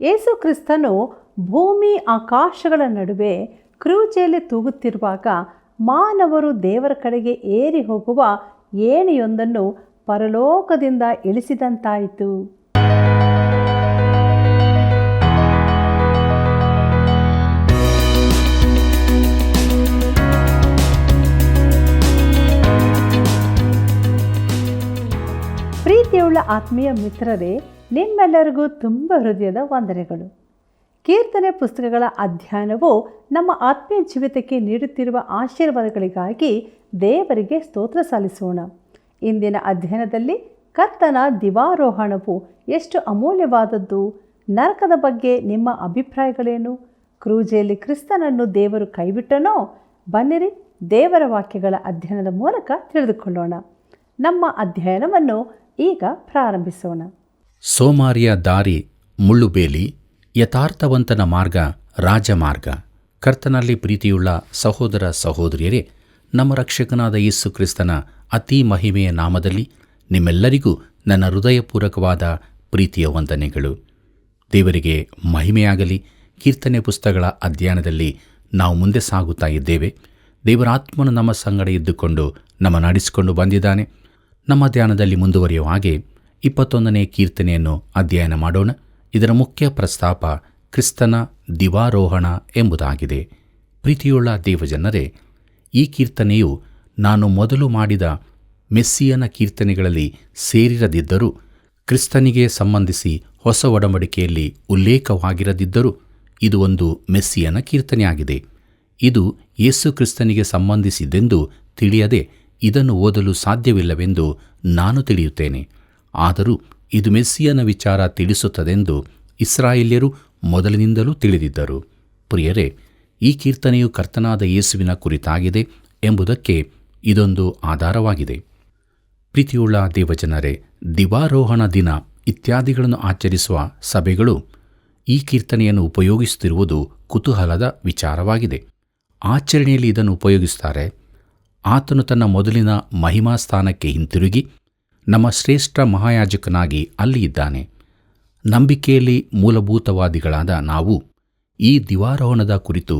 ಯೇಸು ಕ್ರಿಸ್ತನು ಭೂಮಿ ಆಕಾಶಗಳ ನಡುವೆ ಕ್ರೂಜೆಯಲ್ಲಿ ತೂಗುತ್ತಿರುವಾಗ ಮಾನವರು ದೇವರ ಕಡೆಗೆ ಏರಿ ಹೋಗುವ ಏಣಿಯೊಂದನ್ನು ಪರಲೋಕದಿಂದ ಇಳಿಸಿದಂತಾಯಿತು. ಪ್ರೀತಿಯುಳ್ಳ ಆತ್ಮೀಯ ಮಿತ್ರರೇ, ನಿಮ್ಮೆಲ್ಲರಿಗೂ ತುಂಬ ಹೃದಯದ ವಂದನೆಗಳು. ಕೀರ್ತನೆ ಪುಸ್ತಕಗಳ ಅಧ್ಯಯನವು ನಮ್ಮ ಆತ್ಮೀಯ ಜೀವಿತಕ್ಕೆ ನೀಡುತ್ತಿರುವ ಆಶೀರ್ವಾದಗಳಿಗಾಗಿ ದೇವರಿಗೆ ಸ್ತೋತ್ರ ಸಲ್ಲಿಸೋಣ. ಇಂದಿನ ಅಧ್ಯಯನದಲ್ಲಿ ಕರ್ತನ ದಿವಾರೋಹಣವು ಎಷ್ಟು ಅಮೂಲ್ಯವಾದದ್ದು, ನರಕದ ಬಗ್ಗೆ ನಿಮ್ಮ ಅಭಿಪ್ರಾಯಗಳೇನು, ಕ್ರೂಜೆಯಲ್ಲಿ ಕ್ರಿಸ್ತನನ್ನು ದೇವರು ಕೈಬಿಟ್ಟನೋ? ಬನ್ನಿರಿ, ದೇವರ ವಾಕ್ಯಗಳ ಅಧ್ಯಯನದ ಮೂಲಕ ತಿಳಿದುಕೊಳ್ಳೋಣ. ನಮ್ಮ ಅಧ್ಯಯನವನ್ನು ಈಗ ಪ್ರಾರಂಭಿಸೋಣ. ಸೋಮಾರಿಯ ದಾರಿ ಮುಳ್ಳುಬೇಲಿ, ಯಥಾರ್ಥವಂತನ ಮಾರ್ಗ ರಾಜಮಾರ್ಗ. ಕರ್ತನಲ್ಲಿ ಪ್ರೀತಿಯುಳ್ಳ ಸಹೋದರ ಸಹೋದರಿಯರೇ, ನಮ್ಮ ರಕ್ಷಕನಾದ ಯೇಸು ಕ್ರಿಸ್ತನ ಅತಿ ಮಹಿಮೆಯ ನಾಮದಲ್ಲಿ ನಿಮ್ಮೆಲ್ಲರಿಗೂ ನನ್ನ ಹೃದಯಪೂರ್ವಕವಾದ ಪ್ರೀತಿಯ ವಂದನೆಗಳು. ದೇವರಿಗೆ ಮಹಿಮೆಯಾಗಲಿ. ಕೀರ್ತನೆ ಪುಸ್ತಕಗಳ ಅಧ್ಯಯನದಲ್ಲಿ ನಾವು ಮುಂದೆ ಸಾಗುತ್ತಾ ಇದ್ದೇವೆ. ದೇವರ ಆತ್ಮನು ನಮ್ಮ ಸಂಗಡ ಇದ್ದುಕೊಂಡು ನಮ್ಮ ನಡೆಸಿಕೊಂಡು ಬಂದಿದ್ದಾನೆ. ನಮ್ಮ ಧ್ಯಾನದಲ್ಲಿ ಮುಂದುವರಿಯುವ ಹಾಗೆ 21ನೇ ಕೀರ್ತನೆಯನ್ನು ಅಧ್ಯಯನ ಮಾಡೋಣ. ಇದರ ಮುಖ್ಯ ಪ್ರಸ್ತಾಪ ಕ್ರಿಸ್ತನ ದಿವಾರೋಹಣ ಎಂಬುದಾಗಿದೆ. ಪ್ರೀತಿಯುಳ್ಳ ದೇವಜನರೇ, ಈ ಕೀರ್ತನೆಯು ನಾನು ಮೊದಲು ಮಾಡಿದ ಮೆಸ್ಸಿಯನ ಕೀರ್ತನೆಗಳಲ್ಲಿ ಸೇರಿರದಿದ್ದರೂ, ಕ್ರಿಸ್ತನಿಗೆ ಸಂಬಂಧಿಸಿ ಹೊಸ ಒಡಂಬಡಿಕೆಯಲ್ಲಿ ಉಲ್ಲೇಖವಾಗಿರದಿದ್ದರೂ ಇದು ಒಂದು ಮೆಸ್ಸಿಯನ ಕೀರ್ತನೆಯಾಗಿದೆ. ಇದು ಯೇಸು ಕ್ರಿಸ್ತನಿಗೆ ಸಂಬಂಧಿಸಿದೆಂದು ತಿಳಿಯದೆ ಇದನ್ನು ಓದಲು ಸಾಧ್ಯವಿಲ್ಲವೆಂದು ನಾನು ತಿಳಿಯುತ್ತೇನೆ. ಆದರೂ ಇದು ಮೆಸ್ಸಿಯನ ವಿಚಾರ ತಿಳಿಸುತ್ತದೆಂದು ಇಸ್ರಾಯೇಲ್ಯರು ಮೊದಲಿನಿಂದಲೂ ತಿಳಿದಿದ್ದರು. ಪ್ರಿಯರೇ, ಈ ಕೀರ್ತನೆಯು ಕರ್ತನಾದ ಯೇಸುವಿನ ಕುರಿತಾಗಿದೆ ಎಂಬುದಕ್ಕೆ ಇದೊಂದು ಆಧಾರವಾಗಿದೆ. ಪ್ರೀತಿಯುಳ್ಳ ದೇವಜನರೇ, ದಿವಾರೋಹಣ ದಿನ ಇತ್ಯಾದಿಗಳನ್ನು ಆಚರಿಸುವ ಸಭೆಗಳು ಈ ಕೀರ್ತನೆಯನ್ನು ಉಪಯೋಗಿಸುತ್ತಿರುವುದು ಕುತೂಹಲದ ವಿಚಾರವಾಗಿದೆ. ಆಚರಣೆಯಲ್ಲಿ ಇದನ್ನು ಉಪಯೋಗಿಸುತ್ತಾರೆ. ಆತನು ತನ್ನ ಮೊದಲಿನ ಮಹಿಮಾ ಸ್ಥಾನಕ್ಕೆ ಹಿಂತಿರುಗಿ ನಮ್ಮ ಶ್ರೇಷ್ಠ ಮಹಾಯಾಜಕನಾಗಿ ಅಲ್ಲಿ ಇದ್ದಾನೆ. ನಂಬಿಕೆಯಲ್ಲಿ ಮೂಲಭೂತವಾದಿಗಳಾದ ನಾವು ಈ ದಿವಾರೋಹಣದ ಕುರಿತು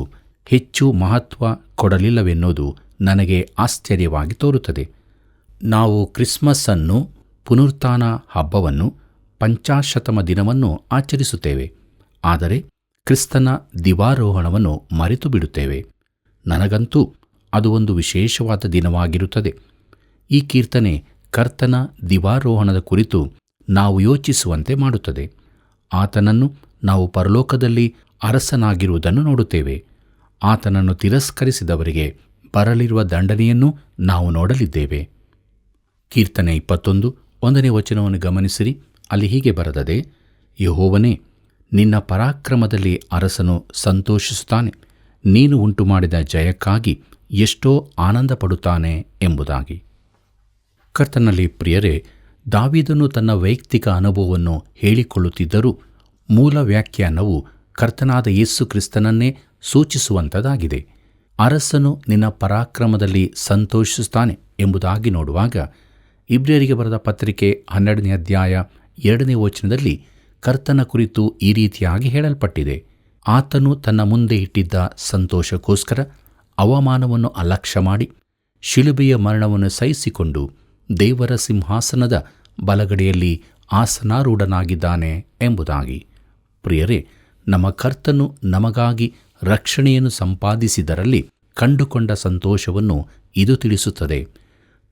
ಹೆಚ್ಚು ಮಹತ್ವ ಕೊಡಲಿಲ್ಲವೆನ್ನುವುದು ನನಗೆ ಆಶ್ಚರ್ಯವಾಗಿ ತೋರುತ್ತದೆ. ನಾವು ಕ್ರಿಸ್ಮಸ್ ಅನ್ನು, ಪುನರುತ್ಥಾನ ಹಬ್ಬವನ್ನು, ಪಂಚಾಶತಮ ದಿನವನ್ನು ಆಚರಿಸುತ್ತೇವೆ. ಆದರೆ ಕ್ರಿಸ್ತನ ದಿವಾರೋಹಣವನ್ನು ಮರೆತು ಬಿಡುತ್ತೇವೆ. ನನಗಂತೂ ಅದು ಒಂದು ವಿಶೇಷವಾದ ದಿನವಾಗಿರುತ್ತದೆ. ಈ ಕೀರ್ತನೆ ಕರ್ತನ ದಿವಾರೋಹಣದ ಕುರಿತು ನಾವು ಯೋಚಿಸುವಂತೆ ಮಾಡುತ್ತದೆ. ಆತನನ್ನು ನಾವು ಪರಲೋಕದಲ್ಲಿ ಅರಸನಾಗಿರುವುದನ್ನು ನೋಡುತ್ತೇವೆ. ಆತನನ್ನು ತಿರಸ್ಕರಿಸಿದವರಿಗೆ ಬರಲಿರುವ ದಂಡನೆಯನ್ನು ನಾವು ನೋಡಲಿದ್ದೇವೆ. ಕೀರ್ತನೆ 21 1ನೇ ವಚನವನ್ನು ಗಮನಿಸಿರಿ. ಅಲ್ಲಿ ಹೀಗೆ ಬರೆದದೆ: ಯೆಹೋವನೇ, ನಿನ್ನ ಪರಾಕ್ರಮದಲ್ಲಿ ಅರಸನು ಸಂತೋಷಿಸುತ್ತಾನೆ, ನೀನು ಉಂಟುಮಾಡಿದ ಜಯಕ್ಕಾಗಿ ಎಷ್ಟೋ ಆನಂದ ಪಡುತ್ತಾನೆ ಎಂಬುದಾಗಿ. ಕರ್ತನಲ್ಲಿ ಪ್ರಿಯರೇ, ದಾವೀದನು ತನ್ನ ವೈಯಕ್ತಿಕ ಅನುಭವವನ್ನು ಹೇಳಿಕೊಳ್ಳುತ್ತಿದ್ದರೂ ಮೂಲ ವ್ಯಾಖ್ಯಾನವು ಕರ್ತನಾದ ಯೇಸು ಕ್ರಿಸ್ತನನ್ನೇ ಸೂಚಿಸುವಂಥದ್ದಾಗಿದೆ. ಅರಸನು ನಿನ್ನ ಪರಾಕ್ರಮದಲ್ಲಿ ಸಂತೋಷಿಸುತ್ತಾನೆ ಎಂಬುದಾಗಿ ನೋಡುವಾಗ, ಇಬ್ರಿಯರಿಗೆ ಬರೆದ ಪತ್ರಿಕೆ 12ನೇ ಅಧ್ಯಾಯ 2ನೇ ವಚನದಲ್ಲಿ ಕರ್ತನ ಕುರಿತು ಈ ರೀತಿಯಾಗಿ ಹೇಳಲ್ಪಟ್ಟಿದೆ: ಆತನು ತನ್ನ ಮುಂದೆ ಇಟ್ಟಿದ್ದ ಸಂತೋಷಕ್ಕೋಸ್ಕರ ಅವಮಾನವನ್ನು ಅಲಕ್ಷ್ಯ ಮಾಡಿ ಶಿಲುಬೆಯ ಮರಣವನ್ನು ಸಹಿಸಿಕೊಂಡು ದೇವರ ಸಿಂಹಾಸನದ ಬಲಗಡೆಯಲ್ಲಿ ಆಸನಾರೂಢನಾಗಿದ್ದಾನೆ ಎಂಬುದಾಗಿ. ಪ್ರಿಯರೇ, ನಮ್ಮ ಕರ್ತನು ನಮಗಾಗಿ ರಕ್ಷಣೆಯನ್ನು ಸಂಪಾದಿಸಿದರಲ್ಲಿ ಕಂಡುಕೊಂಡ ಸಂತೋಷವನ್ನು ಇದು ತಿಳಿಸುತ್ತದೆ.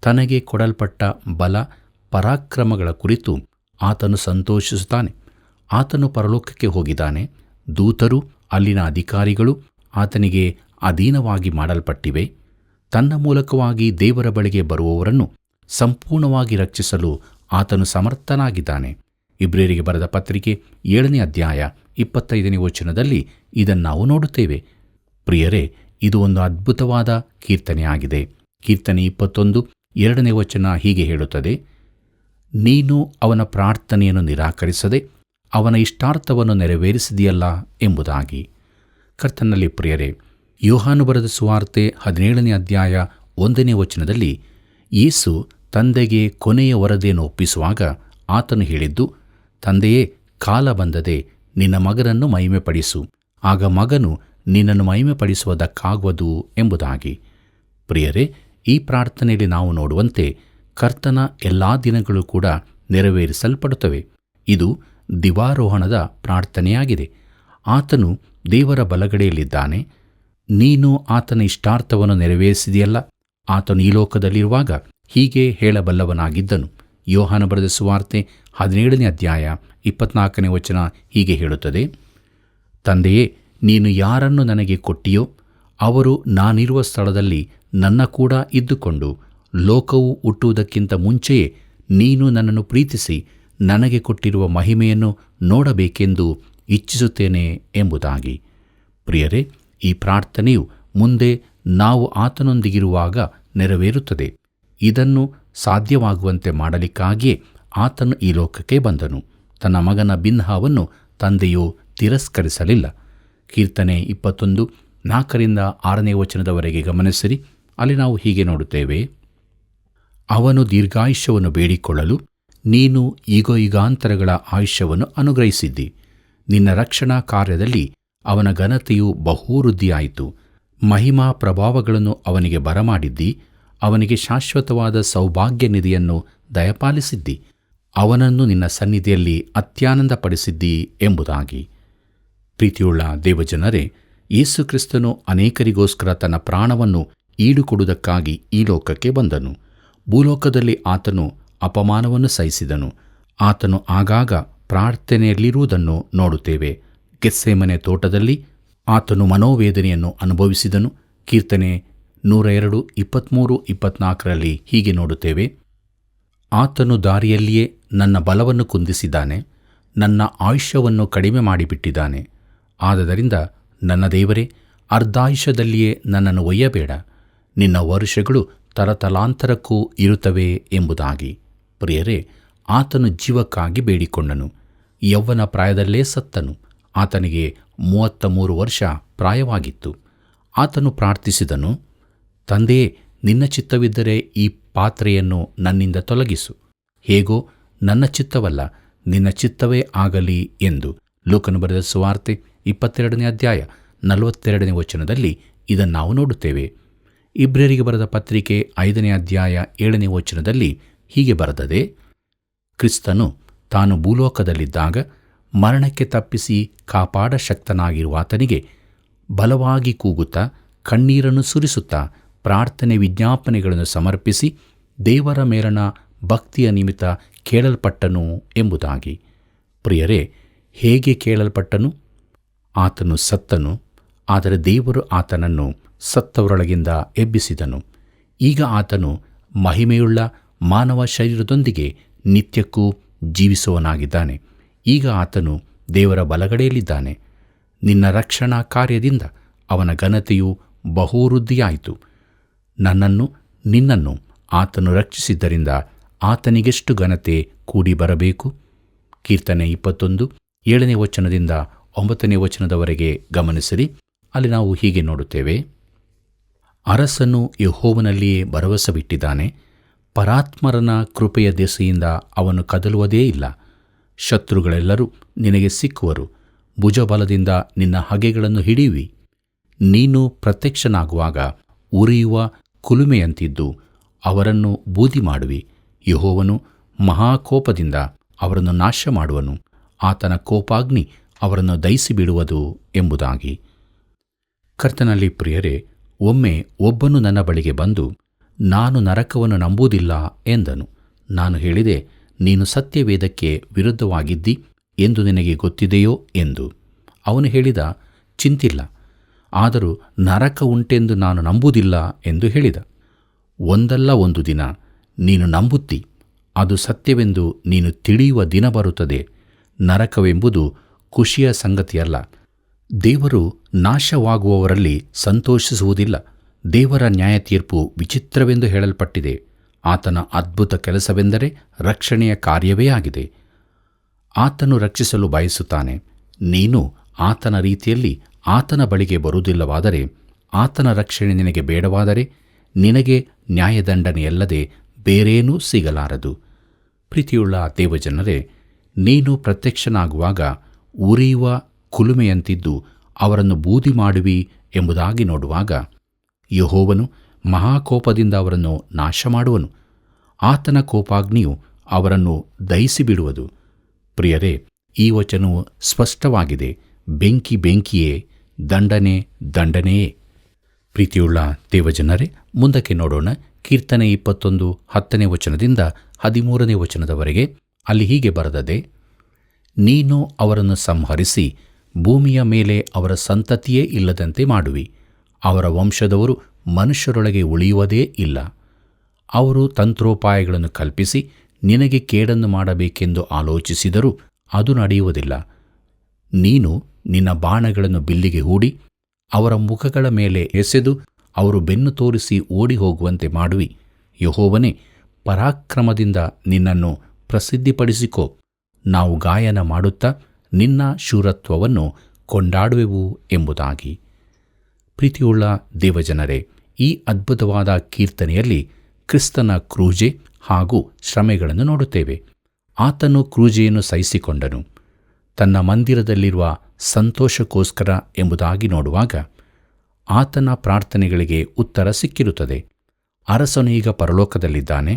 ತನಗೆ ಕೊಡಲ್ಪಟ್ಟ ಬಲ ಪರಾಕ್ರಮಗಳ ಕುರಿತು ಆತನು ಸಂತೋಷಿಸುತ್ತಾನೆ. ಆತನು ಪರಲೋಕಕ್ಕೆ ಹೋಗಿದ್ದಾನೆ. ದೂತರು, ಅಲ್ಲಿನ ಅಧಿಕಾರಿಗಳು ಆತನಿಗೆ ಅಧೀನವಾಗಿ ಮಾಡಲ್ಪಟ್ಟಿವೆ. ತನ್ನ ಮೂಲಕವಾಗಿ ದೇವರ ಬಳಿಗೆ ಬರುವವರನ್ನು ಸಂಪೂರ್ಣವಾಗಿ ರಕ್ಷಿಸಲು ಆತನು ಸಮರ್ಥನಾಗಿದ್ದಾನೆ. ಇಬ್ರಿಯರಿಗೆ ಬರೆದ ಪತ್ರಿಕೆ 7ನೇ ಅಧ್ಯಾಯ 25ನೇ ವಚನದಲ್ಲಿ ಇದನ್ನು ನಾವು ನೋಡುತ್ತೇವೆ. ಪ್ರಿಯರೇ, ಇದು ಒಂದು ಅದ್ಭುತವಾದ ಕೀರ್ತನೆಯಾಗಿದೆ. ಕೀರ್ತನೆ 21 2ನೇ ವಚನ ಹೀಗೆ ಹೇಳುತ್ತದೆ: ನೀನು ಅವನ ಪ್ರಾರ್ಥನೆಯನ್ನು ನಿರಾಕರಿಸದೆ ಅವನ ಇಷ್ಟಾರ್ಥವನ್ನು ನೆರವೇರಿಸಿದೆಯಲ್ಲ ಎಂಬುದಾಗಿ. ಕರ್ತನಲ್ಲಿ ಪ್ರಿಯರೇ, ಯೋಹಾನು ಬರೆದ ಸುವಾರ್ತೆ 17ನೇ ಅಧ್ಯಾಯ 1ನೇ ವಚನದಲ್ಲಿ ಯೇಸು ತಂದೆಗೆ ಕೊನೆಯ ವರದಿಯನ್ನು ಒಪ್ಪಿಸುವಾಗ ಆತನು ಹೇಳಿದ್ದು: ತಂದೆಯೇ, ಕಾಲ ಬಂದದೆ, ನಿನ್ನ ಮಗನನ್ನು ಮಹಿಮೆಪಡಿಸು, ಆಗ ಮಗನು ನಿನ್ನನ್ನು ಮಹಿಮೆಪಡಿಸುವುದಕ್ಕಾಗುವುದು ಎಂಬುದಾಗಿ. ಪ್ರಿಯರೇ, ಈ ಪ್ರಾರ್ಥನೆಯಲ್ಲಿ ನಾವು ನೋಡುವಂತೆ ಕರ್ತನ ಎಲ್ಲ ದಿನಗಳು ಕೂಡ ನೆರವೇರಿಸಲ್ಪಡುತ್ತವೆ. ಇದು ದಿವಾರೋಹಣದ ಪ್ರಾರ್ಥನೆಯಾಗಿದೆ. ಆತನು ದೇವರ ಬಲಗಡೆಯಲ್ಲಿದ್ದಾನೆ. ನೀನು ಆತನ ಇಷ್ಟಾರ್ಥವನ್ನು ನೆರವೇರಿಸಿದೆಯಲ್ಲ. ಆತನು ಈ ಲೋಕದಲ್ಲಿರುವಾಗ ಹೀಗೆ ಹೇಳಬಲ್ಲವನಾಗಿದ್ದನು. ಯೋಹಾನ ಬರೆದ ಸುವಾರ್ತೆ 17ನೇ ಅಧ್ಯಾಯ 24ನೇ ವಚನ ಹೀಗೆ ಹೇಳುತ್ತದೆ, ತಂದೆಯೇ, ನೀನು ಯಾರನ್ನು ನನಗೆ ಕೊಟ್ಟಿಯೋ ಅವರು ನಾನಿರುವ ಸ್ಥಳದಲ್ಲಿ ನನ್ನ ಕೂಡ ಇದ್ದುಕೊಂಡು ಲೋಕವು ಹುಟ್ಟುವುದಕ್ಕಿಂತ ಮುಂಚೆಯೇ ನೀನು ನನ್ನನ್ನು ಪ್ರೀತಿಸಿ ನನಗೆ ಕೊಟ್ಟಿರುವ ಮಹಿಮೆಯನ್ನು ನೋಡಬೇಕೆಂದು ಇಚ್ಛಿಸುತ್ತೇನೆ ಎಂಬುದಾಗಿ. ಪ್ರಿಯರೇ, ಈ ಪ್ರಾರ್ಥನೆಯು ಮುಂದೆ ನಾವು ಆತನೊಂದಿಗಿರುವಾಗ ನೆರವೇರುತ್ತದೆ. ಇದನ್ನು ಸಾಧ್ಯವಾಗುವಂತೆ ಮಾಡಲಿಕ್ಕಾಗಿಯೇ ಆತನು ಈ ಲೋಕಕ್ಕೆ ಬಂದನು. ತನ್ನ ಮಗನ ಬಿನ್ಹವನ್ನು ತಂದೆಯು ತಿರಸ್ಕರಿಸಲಿಲ್ಲ. ಕೀರ್ತನೆ 21 4ರಿಂದ 6ನೇ ವಚನದವರೆಗೆ ಗಮನಿಸಿರಿ. ಅಲ್ಲಿ ನಾವು ಹೀಗೆ ನೋಡುತ್ತೇವೆ, ಅವನು ದೀರ್ಘಾಯುಷ್ಯವನ್ನು ಬೇಡಿಕೊಳ್ಳಲು ನೀನು ಯುಗಯುಗಾಂತರಗಳ ಆಯುಷ್ಯವನ್ನು ಅನುಗ್ರಹಿಸಿದ್ದಿ. ನಿನ್ನ ರಕ್ಷಣಾ ಕಾರ್ಯದಲ್ಲಿ ಅವನ ಘನತೆಯು ಬಹುವೃದ್ಧಿಯಾಯಿತು. ಮಹಿಮಾ ಪ್ರಭಾವಗಳನ್ನು ಅವನಿಗೆ ಬರಮಾಡಿದ್ದಿ. ಅವನಿಗೆ ಶಾಶ್ವತವಾದ ಸೌಭಾಗ್ಯ ನಿಧಿಯನ್ನು ದಯಪಾಲಿಸಿದ್ದಿ. ಅವನನ್ನು ನಿನ್ನ ಸನ್ನಿಧಿಯಲ್ಲಿ ಅತ್ಯಾನಂದಪಡಿಸಿದ್ದಿ ಎಂಬುದಾಗಿ. ಪ್ರೀತಿಯುಳ್ಳ ದೇವಜನರೇ, ಯೇಸು ಕ್ರಿಸ್ತನು ಅನೇಕರಿಗೋಸ್ಕರ ತನ್ನ ಪ್ರಾಣವನ್ನು ಈಡುಕೊಡುವುದಕ್ಕಾಗಿ ಈ ಲೋಕಕ್ಕೆ ಬಂದನು. ಭೂಲೋಕದಲ್ಲಿ ಆತನು ಅಪಮಾನವನ್ನು ಸಹಿಸಿದನು. ಆತನು ಆಗಾಗ ಪ್ರಾರ್ಥನೆಯಲ್ಲಿರುವುದನ್ನು ನೋಡುತ್ತೇವೆ. ಗೆತ್ಸೇಮನೆ ತೋಟದಲ್ಲಿ ಆತನು ಮನೋವೇದನೆಯನ್ನು ಅನುಭವಿಸಿದನು. ಕೀರ್ತನೆ 102 23-24ರಲ್ಲಿ ಹೀಗೆ ನೋಡುತ್ತೇವೆ, ಆತನು ದಾರಿಯಲ್ಲಿಯೇ ನನ್ನ ಬಲವನ್ನು ಕುಂದಿಸಿದ್ದಾನೆ, ನನ್ನ ಆಯುಷ್ಯವನ್ನು ಕಡಿಮೆ ಮಾಡಿಬಿಟ್ಟಿದ್ದಾನೆ. ಆದದರಿಂದ ನನ್ನ ದೇವರೇ, ಅರ್ಧಾಯುಷ್ಯದಲ್ಲಿಯೇ ನನ್ನನ್ನು ಒಯ್ಯಬೇಡ, ನಿನ್ನ ವರುಷಗಳು ತರತಲಾಂತರಕ್ಕೂ ಇರುತ್ತವೆ ಎಂಬುದಾಗಿ. ಪ್ರಿಯರೇ, ಆತನು ಜೀವಕ್ಕಾಗಿ ಬೇಡಿಕೊಂಡನು. ಯೌವನ ಪ್ರಾಯದಲ್ಲೇ ಸತ್ತನು. ಆತನಿಗೆ 33 ವರ್ಷ ಪ್ರಾಯವಾಗಿತ್ತು. ಆತನು ಪ್ರಾರ್ಥಿಸಿದನು, ತಂದೆಯೇ, ನಿನ್ನ ಚಿತ್ತವಿದ್ದರೆ ಈ ಪಾತ್ರೆಯನ್ನು ನನ್ನಿಂದ ತೊಲಗಿಸು. ಹೇಗೋ ನನ್ನ ಚಿತ್ತವಲ್ಲ, ನಿನ್ನ ಚಿತ್ತವೇ ಆಗಲಿ ಎಂದು. ಲೂಕನು ಬರೆದ ಸುವಾರ್ತೆ 22ನೇ ಅಧ್ಯಾಯ 42ನೇ ವಚನದಲ್ಲಿ ಇದನ್ನು ನಾವು ನೋಡುತ್ತೇವೆ. ಇಬ್ರಿಯರಿಗೆ ಬರೆದ ಪತ್ರಿಕೆ 5ನೇ ಅಧ್ಯಾಯ 7ನೇ ವಚನದಲ್ಲಿ ಹೀಗೆ ಬರೆದದೆ, ಕ್ರಿಸ್ತನು ತಾನು ಭೂಲೋಕದಲ್ಲಿದ್ದಾಗ ಮರಣಕ್ಕೆ ತಪ್ಪಿಸಿ ಕಾಪಾಡ ಶಕ್ತನಾಗಿರುವ ಆತನಿಗೆ ಬಲವಾಗಿ ಕೂಗುತ್ತಾ ಕಣ್ಣೀರನ್ನು ಸುರಿಸುತ್ತಾ ಪ್ರಾರ್ಥನೆ ವಿಜ್ಞಾಪನೆಗಳನ್ನು ಸಮರ್ಪಿಸಿ ದೇವರ ಮೇಲಣ ಭಕ್ತಿಯ ನಿಮಿತ್ತ ಕೇಳಲ್ಪಟ್ಟನು ಎಂಬುದಾಗಿ. ಪ್ರಿಯರೇ, ಹೇಗೆ ಕೇಳಲ್ಪಟ್ಟನು? ಆತನು ಸತ್ತನು, ಆದರೆ ದೇವರು ಆತನನ್ನು ಸತ್ತವರೊಳಗಿಂದ ಎಬ್ಬಿಸಿದನು. ಈಗ ಆತನು ಮಹಿಮೆಯುಳ್ಳ ಮಾನವ ಶರೀರದೊಂದಿಗೆ ನಿತ್ಯಕ್ಕೂ ಜೀವಿಸುವನಾಗಿದ್ದಾನೆ. ಈಗ ಆತನು ದೇವರ ಬಲಗಡೆಯಲ್ಲಿದ್ದಾನೆ. ನಿನ್ನ ರಕ್ಷಣಾ ಕಾರ್ಯದಿಂದ ಅವನ ಘನತೆಯು ಬಹುವೃದ್ಧಿಯಾಯಿತು. ನನ್ನನ್ನು ನಿನ್ನನ್ನು ಆತನು ರಕ್ಷಿಸಿದ್ದರಿಂದ ಆತನಿಗೆಷ್ಟು ಘನತೆ ಕೂಡಿ ಬರಬೇಕು. ಕೀರ್ತನೆ 21 7ನೇ ವಚನದಿಂದ 9ನೇ ವಚನದವರೆಗೆ ಗಮನಿಸಿರಿ. ಅಲ್ಲಿ ನಾವು ಹೀಗೆ ನೋಡುತ್ತೇವೆ, ಅರಸನು ಯೆಹೋವನಲ್ಲಿಯೇ ಭರವಸವಿಟ್ಟಿದ್ದಾನೆ. ಪರಾತ್ಮರನ ಕೃಪೆಯ ದೆಸೆಯಿಂದ ಅವನು ಕದಲುವುದೇ ಇಲ್ಲ. ಶತ್ರುಗಳೆಲ್ಲರೂ ನಿನಗೆ ಸಿಕ್ಕುವರು. ಭುಜಬಲದಿಂದ ನಿನ್ನ ಹಗೆಗಳನ್ನು ಹಿಡಿಯುವಿ. ನೀನು ಪ್ರತ್ಯಕ್ಷನಾಗುವಾಗ ಉರಿಯುವ ಕುಲುಮೆಯಂತಿದ್ದು ಅವರನ್ನು ಬೂದಿ ಮಾಡುವಿ. ಯೆಹೋವನು ಮಹಾಕೋಪದಿಂದ ಅವರನ್ನು ನಾಶ ಮಾಡುವನು. ಆತನ ಕೋಪಾಗ್ನಿ ಅವರನ್ನು ದಹಿಸಿಬಿಡುವುದು ಎಂಬುದಾಗಿ. ಕರ್ತನಲ್ಲಿ ಪ್ರಿಯರೇ, ಒಮ್ಮೆ ಒಬ್ಬನು ನನ್ನ ಬಳಿಗೆ ಬಂದು, ನಾನು ನರಕವನ್ನು ನಂಬುವುದಿಲ್ಲ ಎಂದನು. ನಾನು ಹೇಳಿದೆ, ನೀನು ಸತ್ಯವೇದಕ್ಕೆ ವಿರುದ್ಧವಾಗಿದ್ದಿ ಎಂದು ನಿನಗೆ ಗೊತ್ತಿದೆಯೋ ಎಂದು. ಅವನು ಹೇಳಿದ, ಚಿಂತಿಲ್ಲ, ಆದರೂ ನರಕ ಉಂಟೆಂದು ನಾನು ನಂಬುವುದಿಲ್ಲ ಎಂದು ಹೇಳಿದ. ಒಂದಲ್ಲ ಒಂದು ದಿನ ನೀನು ನಂಬುತ್ತಿ. ಅದು ಸತ್ಯವೆಂದು ನೀನು ತಿಳಿಯುವ ದಿನ ಬರುತ್ತದೆ. ನರಕವೆಂಬುದು ಖುಷಿಯ ಸಂಗತಿಯಲ್ಲ. ದೇವರು ನಾಶವಾಗುವವರಲ್ಲಿ ಸಂತೋಷಿಸುವುದಿಲ್ಲ. ದೇವರ ನ್ಯಾಯತೀರ್ಪು ವಿಚಿತ್ರವೆಂದು ಹೇಳಲ್ಪಟ್ಟಿದೆ. ಆತನ ಅದ್ಭುತ ಕೆಲಸವೆಂದರೆ ರಕ್ಷಣೆಯ ಕಾರ್ಯವೇ ಆಗಿದೆ. ಆತನು ರಕ್ಷಿಸಲು ಬಯಸುತ್ತಾನೆ. ನೀನು ಆತನ ರೀತಿಯಲ್ಲಿ ಆತನ ಬಳಿಗೆ ಬರುವುದಿಲ್ಲವಾದರೆ, ಆತನ ರಕ್ಷಣೆ ನಿನಗೆ ಬೇಡವಾದರೆ, ನಿನಗೆ ನ್ಯಾಯದಂಡನೆಯಲ್ಲದೆ ಬೇರೇನೂ ಸಿಗಲಾರದು. ಪ್ರೀತಿಯುಳ್ಳ ದೇವಜನರೇ, ನೀನು ಪ್ರತ್ಯಕ್ಷನಾಗುವಾಗ ಉರಿಯುವ ಕುಲುಮೆಯಂತಿದ್ದು ಅವರನ್ನು ಬೂದಿ ಮಾಡುವಿ ಎಂಬುದಾಗಿ ನೋಡುವಾಗ, ಯೆಹೋವನು ಮಹಾಕೋಪದಿಂದ ಅವರನ್ನು ನಾಶ ಮಾಡುವನು. ಆತನ ಕೋಪಾಗ್ನಿಯು ಅವರನ್ನು ದಹಿಸಿಬಿಡುವುದು. ಪ್ರಿಯರೇ, ಈ ವಚನವು ಸ್ಪಷ್ಟವಾಗಿದೆ. ಬೆಂಕಿ ಬೆಂಕಿಯೇ, ದಂಡನೆ ದಂಡನೆಯೇ. ಪ್ರೀತಿಯುಳ್ಳ ದೇವಜನರೇ, ಮುಂದಕ್ಕೆ ನೋಡೋಣ. ಕೀರ್ತನೆ 21 10ನೇ ವಚನದಿಂದ 13ನೇ ವಚನದವರೆಗೆ. ಅಲ್ಲಿ ಹೀಗೆ ಬರೆದದೆ: ನೀನು ಅವರನ್ನು ಸಂಹರಿಸಿ ಭೂಮಿಯ ಮೇಲೆ ಅವರ ಸಂತತಿಯೇ ಇಲ್ಲದಂತೆ ಮಾಡುವಿ. ಅವರ ವಂಶದವರು ಮನುಷ್ಯರೊಳಗೆ ಉಳಿಯುವುದೇ ಇಲ್ಲ. ಅವರು ತಂತ್ರೋಪಾಯಗಳನ್ನು ಕಲ್ಪಿಸಿ ನಿನಗೆ ಕೇಡನ್ನು ಮಾಡಬೇಕೆಂದು ಆಲೋಚಿಸಿದರೂ ಅದು ನಡೆಯುವುದಿಲ್ಲ. ನೀನು ನಿನ್ನ ಬಾಣಗಳನ್ನು ಬಿಲ್ಲಿಗೆ ಹೂಡಿ ಅವರ ಮುಖಗಳ ಮೇಲೆ ಎಸೆದು ಅವರು ಬೆನ್ನು ತೋರಿಸಿ ಓಡಿ ಹೋಗುವಂತೆ ಮಾಡುವಿ. ಯೆಹೋವನೇ, ಪರಾಕ್ರಮದಿಂದ ನಿನ್ನನ್ನು ಪ್ರಸಿದ್ಧಿಪಡಿಸಿಕೋ. ನಾವು ಗಾಯನ ಮಾಡುತ್ತಾ ನಿನ್ನ ಶೂರತ್ವವನ್ನು ಕೊಂಡಾಡುವೆವು ಎಂಬುದಾಗಿ. ಪ್ರೀತಿಯುಳ್ಳ ದೇವಜನರೇ, ಈ ಅದ್ಭುತವಾದ ಕೀರ್ತನೆಯಲ್ಲಿ ಕ್ರಿಸ್ತನ ಕ್ರೂಜೆ ಹಾಗೂ ಶ್ರಮೆಗಳನ್ನು ನೋಡುತ್ತೇವೆ. ಆತನು ಕ್ರೂಜೆಯನ್ನು ಸಹಿಸಿಕೊಂಡನು ತನ್ನ ಮಂದಿರದಲ್ಲಿರುವ ಸಂತೋಷಕ್ಕೋಸ್ಕರ ಎಂಬುದಾಗಿ ನೋಡುವಾಗ ಆತನ ಪ್ರಾರ್ಥನೆಗಳಿಗೆ ಉತ್ತರ ಸಿಕ್ಕಿರುತ್ತದೆ. ಅರಸನು ಈಗ ಪರಲೋಕದಲ್ಲಿದ್ದಾನೆ.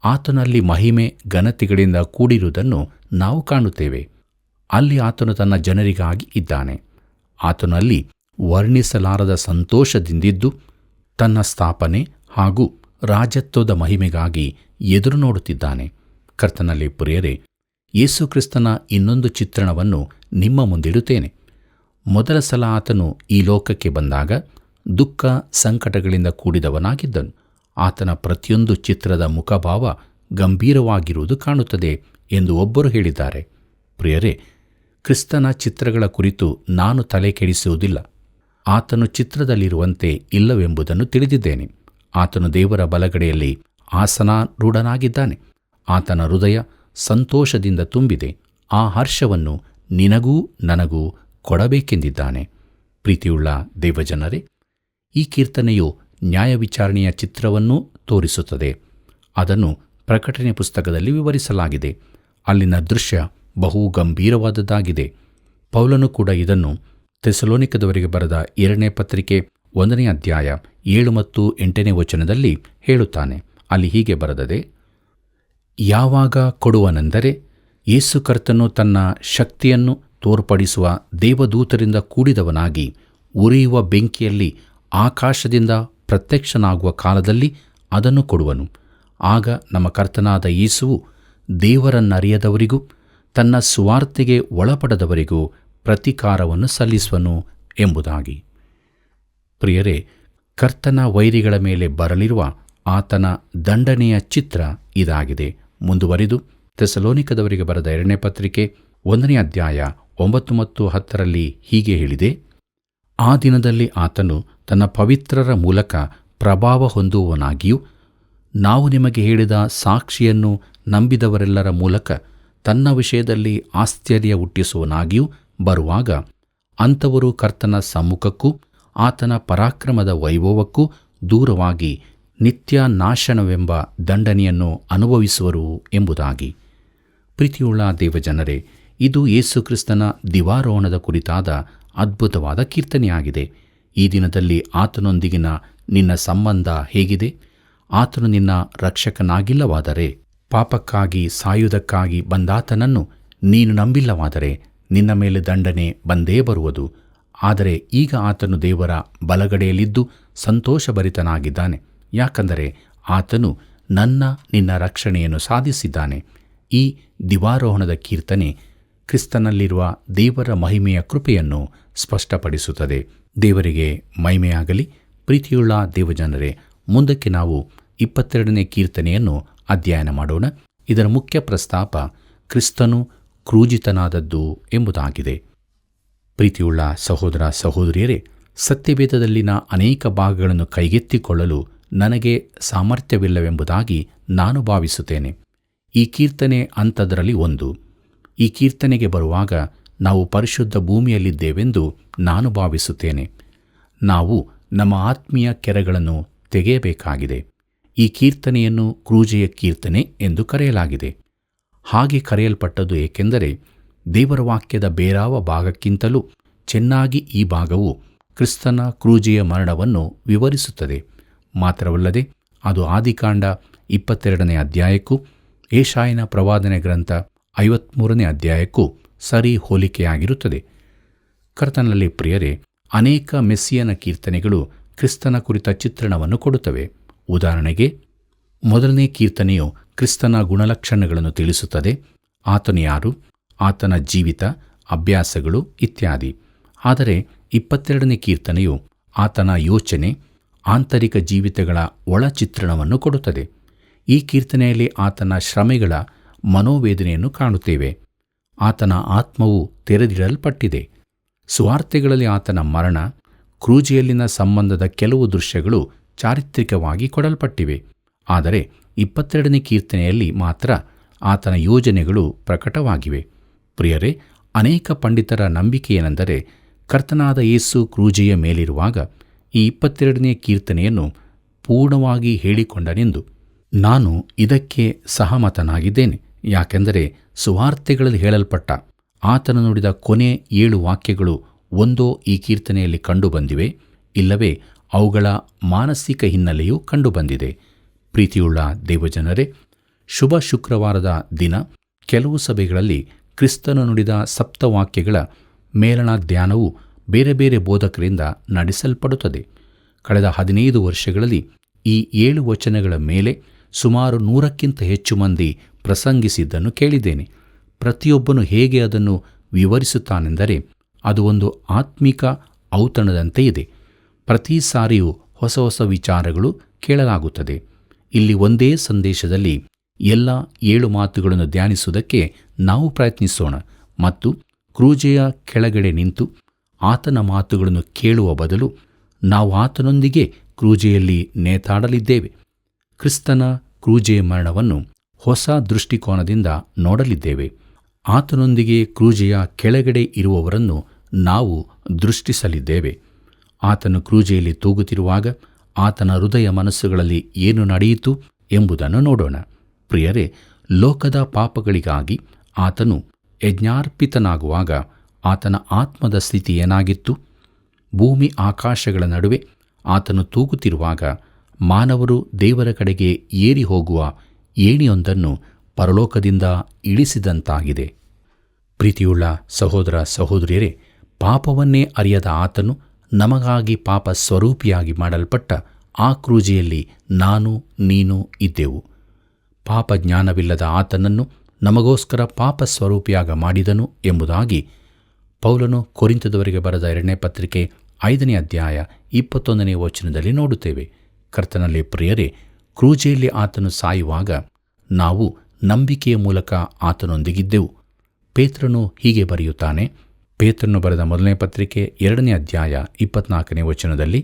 ಆತನಲ್ಲಿ ಮಹಿಮೆ ಘನತೆಗಳಿಂದ ಕೂಡಿರುವುದನ್ನು ನಾವು ಕಾಣುತ್ತೇವೆ. ಅಲ್ಲಿ ಆತನು ತನ್ನ ಜನರಿಗಾಗಿ ಇದ್ದಾನೆ. ಆತನಲ್ಲಿ ವರ್ಣಿಸಲಾರದ ಸಂತೋಷದಿಂದಿದ್ದು ತನ್ನ ಸ್ಥಾಪನೆ ಹಾಗೂ ರಾಜತ್ವದ ಮಹಿಮೆಗಾಗಿ ಎದುರು ನೋಡುತ್ತಿದ್ದಾನೆ. ಕರ್ತನಲ್ಲಿ ಪ್ರಿಯರೇ, ಯೇಸು ಕ್ರಿಸ್ತನ ಇನ್ನೊಂದು ಚಿತ್ರಣವನ್ನು ನಿಮ್ಮ ಮುಂದಿಡುತ್ತೇನೆ. ಮೊದಲ ಸಲ ಆತನು ಈ ಲೋಕಕ್ಕೆ ಬಂದಾಗ ದುಃಖ ಸಂಕಟಗಳಿಂದ ಕೂಡಿದವನಾಗಿದ್ದನು. ಆತನ ಪ್ರತಿಯೊಂದು ಚಿತ್ರದ ಮುಖಭಾವ ಗಂಭೀರವಾಗಿರುವುದು ಕಾಣುತ್ತದೆ ಎಂದು ಒಬ್ಬರು ಹೇಳಿದ್ದಾರೆ. ಪ್ರಿಯರೇ, ಕ್ರಿಸ್ತನ ಚಿತ್ರಗಳ ಕುರಿತು ನಾನು ತಲೆ ಕೆಡಿಸುವುದಿಲ್ಲ. ಆತನು ಚಿತ್ರದಲ್ಲಿರುವಂತೆ ಇಲ್ಲವೆಂಬುದನ್ನು ತಿಳಿದಿದ್ದೇನೆ. ಆತನು ದೇವರ ಬಲಗಡೆಯಲ್ಲಿ ಆಸನಾರೂಢನಾಗಿದ್ದಾನೆ. ಆತನ ಹೃದಯ ಸಂತೋಷದಿಂದ ತುಂಬಿದೆ. ಆ ಹರ್ಷವನ್ನು ನಿನಗೂ ನನಗೂ ಕೊಡಬೇಕೆಂದಿದ್ದಾನೆ. ಪ್ರೀತಿಯುಳ್ಳ ದೇವಜನರೇ, ಈ ಕೀರ್ತನೆಯು ನ್ಯಾಯ ವಿಚಾರಣೆಯ ಚಿತ್ರವನ್ನೂ ತೋರಿಸುತ್ತದೆ. ಅದನ್ನು ಪ್ರಕಟಣೆ ಪುಸ್ತಕದಲ್ಲಿ ವಿವರಿಸಲಾಗಿದೆ. ಅಲ್ಲಿನ ದೃಶ್ಯ ಬಹು ಗಂಭೀರವಾದದ್ದಾಗಿದೆ. ಪೌಲನು ಕೂಡ ಇದನ್ನು ಥೆಸಲೋನಿಕದವರಿಗೆ ಬರೆದ 2ನೇ ಪತ್ರಿಕೆ 1ನೇ ಅಧ್ಯಾಯ 7 ಮತ್ತು 8ನೇ ವಚನದಲ್ಲಿ ಹೇಳುತ್ತಾನೆ. ಅಲ್ಲಿ ಹೀಗೆ ಬರೆದದೆ: ಯಾವಾಗ ಕೊಡುವನೆಂದರೆ, ಯೇಸು ಕರ್ತನು ತನ್ನ ಶಕ್ತಿಯನ್ನು ತೋರ್ಪಡಿಸುವ ದೇವದೂತರಿಂದ ಕೂಡಿದವನಾಗಿ ಉರಿಯುವ ಬೆಂಕಿಯಲ್ಲಿ ಆಕಾಶದಿಂದ ಪ್ರತ್ಯಕ್ಷನಾಗುವ ಕಾಲದಲ್ಲಿ ಅದನ್ನು ಕೊಡುವನು. ಆಗ ನಮ್ಮ ಕರ್ತನಾದ ಯೇಸುವು ದೇವರನ್ನರಿಯದವರಿಗೂ ತನ್ನ ಸುವಾರ್ತೆಗೆ ಒಳಪಡದವರಿಗೂ ಪ್ರತಿಕಾರವನ್ನು ಸಲ್ಲಿಸುವನು ಎಂಬುದಾಗಿ. ಪ್ರಿಯರೇ, ಕರ್ತನ ವೈರಿಗಳ ಮೇಲೆ ಬರಲಿರುವ ಆತನ ದಂಡನೆಯ ಚಿತ್ರ ಇದಾಗಿದೆ. ಮುಂದುವರಿದು ಥೆಸಲೋನಿಕದವರಿಗೆ ಬರೆದ 2ನೇ ಪತ್ರಿಕೆ 1ನೇ ಅಧ್ಯಾಯ 9 ಮತ್ತು 10ರಲ್ಲಿ ಹೀಗೆ ಹೇಳಿದೆ: ಆ ದಿನದಲ್ಲಿ ಆತನು ತನ್ನ ಪವಿತ್ರರ ಮೂಲಕ ಪ್ರಭಾವ ಹೊಂದುವವನಾಗಿಯೂ ನಾವು ನಿಮಗೆ ಹೇಳಿದ ಸಾಕ್ಷಿಯನ್ನು ನಂಬಿದವರೆಲ್ಲರ ಮೂಲಕ ತನ್ನ ವಿಷಯದಲ್ಲಿ ಆಶ್ಚರ್ಯ ಹುಟ್ಟಿಸುವನಾಗಿಯೂ ಬರುವಾಗ ಅಂಥವರು ಕರ್ತನ ಸಮ್ಮುಖಕ್ಕೂ ಆತನ ಪರಾಕ್ರಮದ ವೈಭವಕ್ಕೂ ದೂರವಾಗಿ ನಿತ್ಯ ನಾಶನವೆಂಬ ದಂಡನೆಯನ್ನು ಅನುಭವಿಸುವರು ಎಂಬುದಾಗಿ. ಪ್ರೀತಿಯುಳ್ಳ ದೇವಜನರೇ, ಇದು ಯೇಸುಕ್ರಿಸ್ತನ ದಿವಾರೋಹಣದ ಕುರಿತಾದ ಅದ್ಭುತವಾದ ಕೀರ್ತನೆಯಾಗಿದೆ. ಈ ದಿನದಲ್ಲಿ ಆತನೊಂದಿಗಿನ ನಿನ್ನ ಸಂಬಂಧ ಹೇಗಿದೆ? ಆತನು ನಿನ್ನ ರಕ್ಷಕನಾಗಿಲ್ಲವಾದರೆ, ಪಾಪಕ್ಕಾಗಿ ಸಾಯುವುದಕ್ಕಾಗಿ ಬಂದಾತನನ್ನು ನೀನು ನಂಬಿಲ್ಲವಾದರೆ ನಿನ್ನ ಮೇಲೆ ದಂಡನೆ ಬಂದೇ ಬರುವುದು. ಆದರೆ ಈಗ ಆತನು ದೇವರ ಬಲಗಡೆಯಲ್ಲಿದ್ದು ಸಂತೋಷಭರಿತನಾಗಿದ್ದಾನೆ. ಯಾಕಂದರೆ ಆತನು ನಿನ್ನ ರಕ್ಷಣೆಯನ್ನು ಸಾಧಿಸಿದ್ದಾನೆ. ಈ ದಿವಾರೋಹಣದ ಕೀರ್ತನೆ ಕ್ರಿಸ್ತನಲ್ಲಿರುವ ದೇವರ ಮಹಿಮೆಯ ಕೃಪೆಯನ್ನು ಸ್ಪಷ್ಟಪಡಿಸುತ್ತದೆ. ದೇವರಿಗೆ ಮಹಿಮೆಯಾಗಲಿ. ಪ್ರೀತಿಯುಳ್ಳ ದೇವಜನರೇ, ಮುಂದಕ್ಕೆ ನಾವು 22ನೇ ಕೀರ್ತನೆಯನ್ನು ಅಧ್ಯಯನ ಮಾಡೋಣ. ಇದರ ಮುಖ್ಯ ಪ್ರಸ್ತಾಪ ಕ್ರಿಸ್ತನು ಕ್ರೂಜಿತನಾದದ್ದು ಎಂಬುದಾಗಿದೆ. ಪ್ರೀತಿಯುಳ್ಳ ಸಹೋದರ ಸಹೋದರಿಯರೇ, ಸತ್ಯವೇದದಲ್ಲಿನ ಅನೇಕ ಭಾಗಗಳನ್ನು ಕೈಗೆತ್ತಿಕೊಳ್ಳಲು ನನಗೆ ಸಾಮರ್ಥ್ಯವಿಲ್ಲವೆಂಬುದಾಗಿ ನಾನು ಭಾವಿಸುತ್ತೇನೆ. ಈ ಕೀರ್ತನೆ ಅಂಥದರಲ್ಲಿ ಒಂದು. ಈ ಕೀರ್ತನೆಗೆ ಬರುವಾಗ ನಾವು ಪರಿಶುದ್ಧ ಭೂಮಿಯಲ್ಲಿದ್ದೇವೆಂದು ನಾನು ಭಾವಿಸುತ್ತೇನೆ. ನಾವು ನಮ್ಮ ಆತ್ಮೀಯ ಕೆರೆಗಳನ್ನು ತೆಗೆಯಬೇಕಾಗಿದೆ. ಈ ಕೀರ್ತನೆಯನ್ನು ಕ್ರೂಜೆಯ ಕೀರ್ತನೆ ಎಂದು ಕರೆಯಲಾಗಿದೆ. ಹಾಗೆ ಕರೆಯಲ್ಪಟ್ಟದ್ದು ಏಕೆಂದರೆ ದೇವರ ವಾಕ್ಯದ ಬೇರಾವ ಭಾಗಕ್ಕಿಂತಲೂ ಚೆನ್ನಾಗಿ ಈ ಭಾಗವು ಕ್ರಿಸ್ತನ ಕ್ರೂಜೆಯ ಮರಣವನ್ನು ವಿವರಿಸುತ್ತದೆ. ಮಾತ್ರವಲ್ಲದೆ ಅದು ಆದಿಕಾಂಡ 22ನೇ ಅಧ್ಯಾಯಕ್ಕೂ ಏಷಾಯನ ಪ್ರವಾದನೆ ಗ್ರಂಥ 53ನೇ ಅಧ್ಯಾಯಕ್ಕೂ ಸರಿ ಹೋಲಿಕೆಯಾಗಿರುತ್ತದೆ. ಕರ್ತನಲ್ಲಿ ಪ್ರಿಯರೇ, ಅನೇಕ ಮೆಸ್ಸಿಯನ ಕೀರ್ತನೆಗಳು ಕ್ರಿಸ್ತನ ಕುರಿತ ಚಿತ್ರಣವನ್ನು ಕೊಡುತ್ತವೆ. ಉದಾಹರಣೆಗೆ, 1ನೇ ಕೀರ್ತನೆಯು ಕ್ರಿಸ್ತನ ಗುಣಲಕ್ಷಣಗಳನ್ನು ತಿಳಿಸುತ್ತದೆ. ಆತನು ಯಾರು, ಆತನ ಜೀವಿತ, ಅಭ್ಯಾಸಗಳು ಇತ್ಯಾದಿ. ಆದರೆ 22ನೇ ಕೀರ್ತನೆಯು ಆತನ ಯೋಚನೆ, ಆಂತರಿಕ ಜೀವಿತಗಳ ಒಳ ಚಿತ್ರಣವನ್ನು ಕೊಡುತ್ತದೆ. ಈ ಕೀರ್ತನೆಯಲ್ಲಿ ಆತನ ಶ್ರಮೆಗಳ ಮನೋವೇದನೆಯನ್ನು ಕಾಣುತ್ತೇವೆ. ಆತನ ಆತ್ಮವು ತೆರೆದಿಡಲ್ಪಟ್ಟಿದೆ. ಸುವಾರ್ತೆಗಳಲ್ಲಿ ಆತನ ಮರಣ, ಕ್ರೂಜೆಯಲ್ಲಿನ ಸಂಬಂಧದ ಕೆಲವು ದೃಶ್ಯಗಳು ಚಾರಿತ್ರಿಕವಾಗಿ ಕೊಡಲ್ಪಟ್ಟಿವೆ. ಆದರೆ 22ನೇ ಕೀರ್ತನೆಯಲ್ಲಿ ಮಾತ್ರ ಆತನ ಯೋಜನೆಗಳು ಪ್ರಕಟವಾಗಿವೆ. ಪ್ರಿಯರೇ, ಅನೇಕ ಪಂಡಿತರ ನಂಬಿಕೆಯೇನೆಂದರೆ, ಕರ್ತನಾದ ಯೇಸು ಕ್ರೂಜೆಯ ಮೇಲಿರುವಾಗ ಈ 22ನೇ ಕೀರ್ತನೆಯನ್ನು ಪೂರ್ಣವಾಗಿ ಹೇಳಿಕೊಂಡನೆಂದು. ನಾನು ಇದಕ್ಕೆ ಸಹಮತನಾಗಿದ್ದೇನೆ. ಯಾಕೆಂದರೆ ಸುವಾರ್ತೆಗಳಲ್ಲಿ ಹೇಳಲ್ಪಟ್ಟ ಆತನು ನುಡಿದ ಕೊನೆ 7 ವಾಕ್ಯಗಳು ಒಂದೋ ಈ ಕೀರ್ತನೆಯಲ್ಲಿ ಕಂಡುಬಂದಿವೆ, ಇಲ್ಲವೇ ಅವುಗಳ ಮಾನಸಿಕ ಹಿನ್ನೆಲೆಯೂ ಕಂಡುಬಂದಿದೆ. ಪ್ರೀತಿಯುಳ್ಳ ದೇವಜನರೇ, ಶುಭ ಶುಕ್ರವಾರದ ದಿನ ಕೆಲವು ಸಭೆಗಳಲ್ಲಿ ಕ್ರಿಸ್ತನು ನುಡಿದ ಸಪ್ತವಾಕ್ಯಗಳ ಮೇಲಣ ಧ್ಯಾನವು ಬೇರೆ ಬೇರೆ ಬೋಧಕರಿಂದ ನಡೆಸಲ್ಪಡುತ್ತದೆ. ಕಳೆದ 15 ವರ್ಷಗಳಲ್ಲಿ ಈ 7 ವಚನಗಳ ಮೇಲೆ ಸುಮಾರು 100ಕ್ಕಿಂತ ಹೆಚ್ಚು ಮಂದಿ ಪ್ರಸಂಗಿಸಿದ್ದನ್ನು ಕೇಳಿದ್ದೇನೆ. ಪ್ರತಿಯೊಬ್ಬನು ಹೇಗೆ ಅದನ್ನು ವಿವರಿಸುತ್ತಾನೆಂದರೆ, ಅದು ಒಂದು ಆತ್ಮಿಕ ಔತಣದಂತೆ ಇದೆ. ಪ್ರತಿ ಸಾರಿಯೂ ಹೊಸ ಹೊಸ ವಿಚಾರಗಳು ಕೇಳಲಾಗುತ್ತದೆ. ಇಲ್ಲಿ ಒಂದೇ ಸಂದೇಶದಲ್ಲಿ ಎಲ್ಲ 7 ಮಾತುಗಳನ್ನು ಧ್ಯಾನಿಸುವುದಕ್ಕೆ ನಾವು ಪ್ರಯತ್ನಿಸೋಣ ಮತ್ತು ಕ್ರೂಜೆಯ ಕೆಳಗಡೆ ನಿಂತು ಆತನ ಮಾತುಗಳನ್ನು ಕೇಳುವ ಬದಲು ನಾವು ಆತನೊಂದಿಗೆ ಕ್ರೂಜೆಯಲ್ಲಿ ನೇತಾಡಲಿದ್ದೇವೆ. ಕ್ರಿಸ್ತನ ಕ್ರೂಜೆಯ ಮರಣವನ್ನು ಹೊಸ ದೃಷ್ಟಿಕೋನದಿಂದ ನೋಡಲಿದ್ದೇವೆ. ಆತನೊಂದಿಗೆ ಕ್ರೂಜೆಯ ಕೆಳಗಡೆ ಇರುವವರನ್ನು ನಾವು ದೃಷ್ಟಿಸಲಿದ್ದೇವೆ. ಆತನು ಕ್ರೂಜೆಯಲ್ಲಿ ತೂಗುತ್ತಿರುವಾಗ ಆತನ ಹೃದಯ ಮನಸ್ಸುಗಳಲ್ಲಿ ಏನು ನಡೆಯಿತು ಎಂಬುದನ್ನು ನೋಡೋಣ. ಪ್ರಿಯರೇ, ಲೋಕದ ಪಾಪಗಳಿಗಾಗಿ ಆತನು ಯಜ್ಞಾರ್ಪಿತನಾಗುವಾಗ ಆತನ ಆತ್ಮದ ಸ್ಥಿತಿ ಏನಾಗಿತ್ತು? ಭೂಮಿ ಆಕಾಶಗಳ ನಡುವೆ ಆತನು ತೂಗುತ್ತಿರುವಾಗ ಮಾನವರು ದೇವರ ಕಡೆಗೆ ಏರಿ ಹೋಗುವ ಏಣಿಯೊಂದನ್ನು ಪರಲೋಕದಿಂದ ಇಳಿಸಿದಂತಾಗಿದೆ. ಪ್ರೀತಿಯುಳ್ಳ ಸಹೋದರ ಸಹೋದರಿಯರೇ, ಪಾಪವನ್ನೇ ಅರಿಯದ ಆತನು ನಮಗಾಗಿ ಪಾಪ ಸ್ವರೂಪಿಯಾಗಿ ಮಾಡಲ್ಪಟ್ಟ ಆ ಕ್ರೂಜೆಯಲ್ಲಿ ನಾನು ನೀನು ಇದ್ದೆವು. ಪಾಪ ಜ್ಞಾನವಿಲ್ಲದ ಆತನನ್ನು ನಮಗೋಸ್ಕರ ಪಾಪ ಸ್ವರೂಪಿಯಾಗ ಮಾಡಿದನು ಎಂಬುದಾಗಿ ಪೌಲನು ಕೊರಿಂಥದವರಿಗೆ ಬರೆದ 2ನೇ ಪತ್ರಿಕೆ 5ನೇ ಅಧ್ಯಾಯ 21ನೇ ವಚನದಲ್ಲಿ ನೋಡುತ್ತೇವೆ. ಕರ್ತನಲ್ಲಿ ಪ್ರಿಯರೇ, ಕ್ರೂಜೆಯಲ್ಲಿ ಆತನು ಸಾಯುವಾಗ ನಾವು ನಂಬಿಕೆಯ ಮೂಲಕ ಆತನೊಂದಿಗಿದ್ದೆವು. ಪೇತ್ರನು ಹೀಗೆ ಬರೆಯುತ್ತಾನೆ. ಪೇತ್ರನು ಬರೆದ 1ನೇ ಪತ್ರಿಕೆ 2ನೇ ಅಧ್ಯಾಯ 24ನೇ ವಚನದಲ್ಲಿ,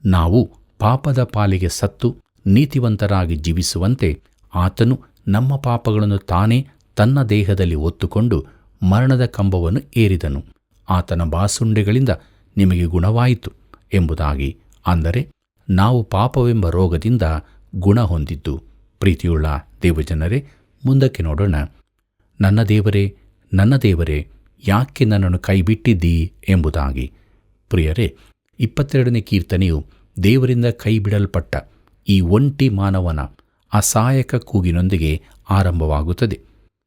ನಾವು ಪಾಪದ ಪಾಲಿಗೆ ಸತ್ತು ನೀತಿವಂತರಾಗಿ ಜೀವಿಸುವಂತೆ ಆತನು ನಮ್ಮ ಪಾಪಗಳನ್ನು ತಾನೇ ತನ್ನ ದೇಹದಲ್ಲಿ ಹೊತ್ತುಕೊಂಡು ಮರಣದ ಕಂಬವನ್ನು ಏರಿದನು. ಆತನ ಬಾಸುಂಡೆಗಳಿಂದ ನಿಮಗೆ ಗುಣವಾಯಿತು ಎಂಬುದಾಗಿ. ಅಂದರೆ ನಾವು ಪಾಪವೆಂಬ ರೋಗದಿಂದ ಗುಣ ಹೊಂದಿದ್ದು. ಪ್ರೀತಿಯುಳ್ಳ ದೇವಜನರೇ, ಮುಂದಕ್ಕೆ ನೋಡೋಣ. ನನ್ನ ದೇವರೇ, ನನ್ನ ದೇವರೇ, ಯಾಕೆ ನನ್ನನ್ನು ಕೈಬಿಟ್ಟಿದ್ದೀ ಎಂಬುದಾಗಿ. ಪ್ರಿಯರೇ, 22ನೇ ಕೀರ್ತನೆಯು ದೇವರಿಂದ ಕೈಬಿಡಲ್ಪಟ್ಟ ಈ ಒಂಟಿ ಮಾನವನ ಅಸಹಾಯಕ ಕೂಗಿನೊಂದಿಗೆ ಆರಂಭವಾಗುತ್ತದೆ.